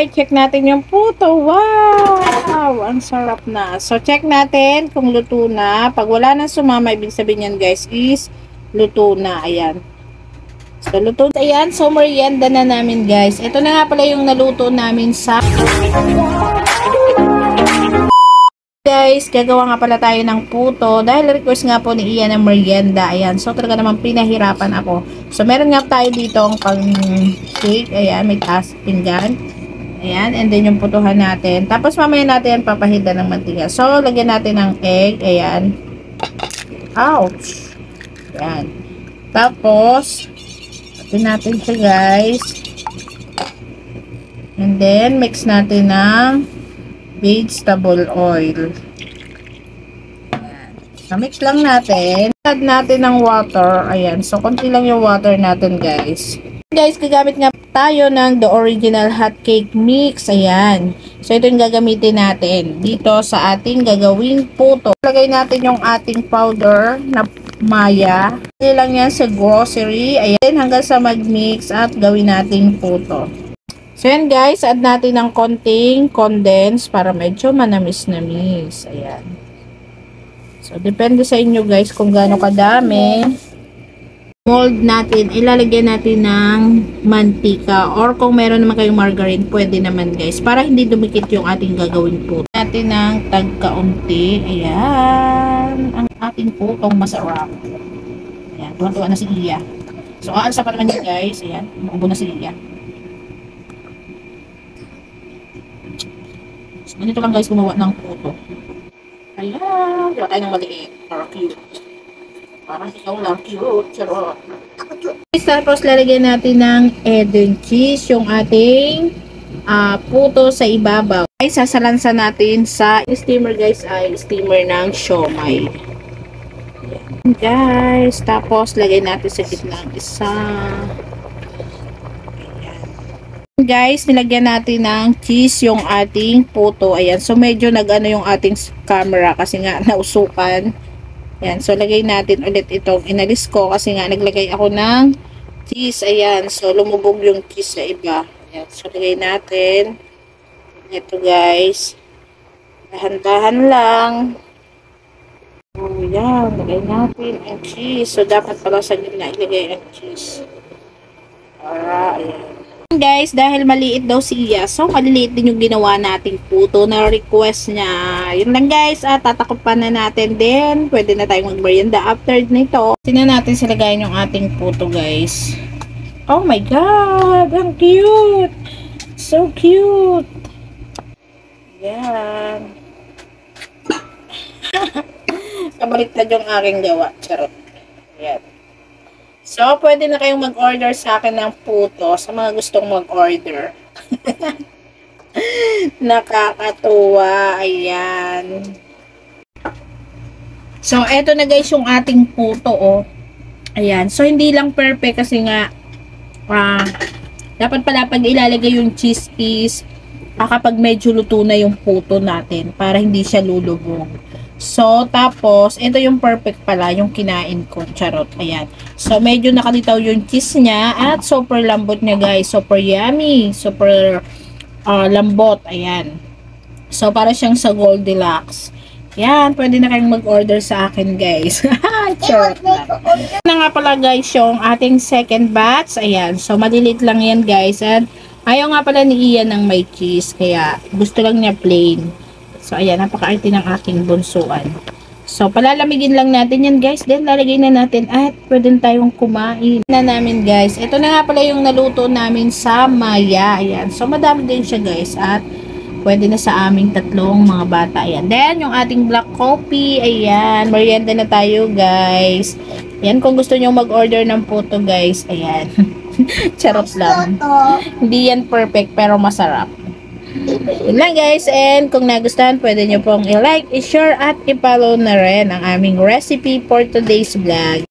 Check natin yung puto. Wow! Ang sarap na. So, check natin kung luto na. Pag wala nang sumama, ibig sabihin yan guys is luto na. Ayan. So, luto na. Ayan. So, merienda na namin guys. Ito na nga pala yung naluto namin sa... Guys, gagawa nga pala tayo ng puto. Dahil request nga po ni Ian ng merienda. Ayan. So, talaga naman pinahirapan ako. So, meron nga tayo dito ang pang-shake. Ayan. May taas pinggan. Ayan, and then yung putuhan natin. Tapos mamaya natin papahida ng mantika. So, lagyan natin ng egg. Ayan. Ouch! Ayan. Tapos, atin natin siya guys. And then, mix natin ng vegetable oil. Ayan. So, mix lang natin. Add natin ng water. Ayan. So, konti lang yung water natin guys. Guys, gagamit nga tayo ng the original hot cake mix. Ayan. So, ito yung gagamitin natin dito sa ating gagawing puto. Lagay natin yung ating powder na maya. Hindi lang yan sa grocery. Ayan, hanggang sa mag-mix at gawin nating puto. So, yan guys, add natin ng konting condense para medyo manamis-namis. Ayan. So, depende sa inyo guys kung gaano kadami. Mold natin, ilalagyan natin ng mantika or kung meron naman kayong margarine, pwede naman guys, para hindi dumikit yung ating gagawin po. Natin ng tagkaunti. Ayan, ang ating putong masarap. Ayan, tuwan-tuwa na si Iya. So, aalsa pa naman yun guys. Ayan, umubo na si Iya. So, ganito lang guys gumawa ng puto. Ayan, gawa tayo ng maliit para cute. Parang ikaw lang cute. Charot. Tapos lalagyan natin ng Eden cheese, yung ating puto sa ibabaw. Ay, sasalansa natin sa steamer guys, ay steamer ng siomay. Ayan, guys. Tapos lagay natin sa gitna ng isa. Ayan. Guys, nilagyan natin ng cheese yung ating puto. Ayan. So medyo nag-ano yung ating camera kasi nga nausukan. Ayan, so lagay natin ulit itong inalis ko kasi nga naglagay ako ng cheese. Ayan, so lumubog yung cheese sa iba. Ayan, so lagay natin. Ito guys. Dahan-dahan lang. So, ayan, lagay natin ang cheese. So, dapat pala sa gitna ilagay ang cheese. Para, ayan. Guys, dahil maliit daw siya, so maliliit din yung ginawa nating puto na request niya. Yun lang guys, at tatakupan na natin din. Pwede na tayong mag-merienda after nito. Tingnan natin silagayin yung ating puto guys. Oh my god, ang cute! So cute! Yan. Kabaliktad yung aking gawa. Charot. Yan. So, pwede na kayong mag-order sa akin ng puto sa mga gustong mag-order. Nakakatuwa. Ayan. So, eto na guys yung ating puto, oh. Ayan. So, hindi lang perfect kasi nga dapat pala pag ilalagay yung cheese is kapag medyo luto na yung puto natin para hindi siya lulubog. So, tapos, ito yung perfect pala, yung kinain ko. Charot. Ayan. So, medyo nakalitaw yung cheese niya at super lambot niya, guys. Super yummy. Super lambot. Ayan. So, para siyang sa Goldilocks. Ayan. Pwede na kayong mag-order sa akin, guys. Charot lang. Na nga pala, guys, yung ating second batch. Ayan. So, malilit lang yan, guys. At ayaw nga pala ni Ian ng may cheese. Kaya, gusto lang niya plain. So, ayan, napaka-arte ng aking bunsuan. So, palalamigin lang natin yan, guys. Then, lalagay na natin at pwede tayong kumain na namin, guys. Ito na nga pala yung naluto namin sa maya. Ayan. So, madami din siya, guys. At pwede na sa aming tatlong mga bata. Ayan. Then, yung ating black coffee. Ayan. Merienda na tayo, guys. Ayan, kung gusto nyo mag-order ng puto, guys. Ayan. Charot lang. Hindi yan perfect, pero masarap. Yun lang guys, and kung nagustuhan, pwede nyo pong i-like, i-share at i-follow na rin ang aming recipe for today's vlog.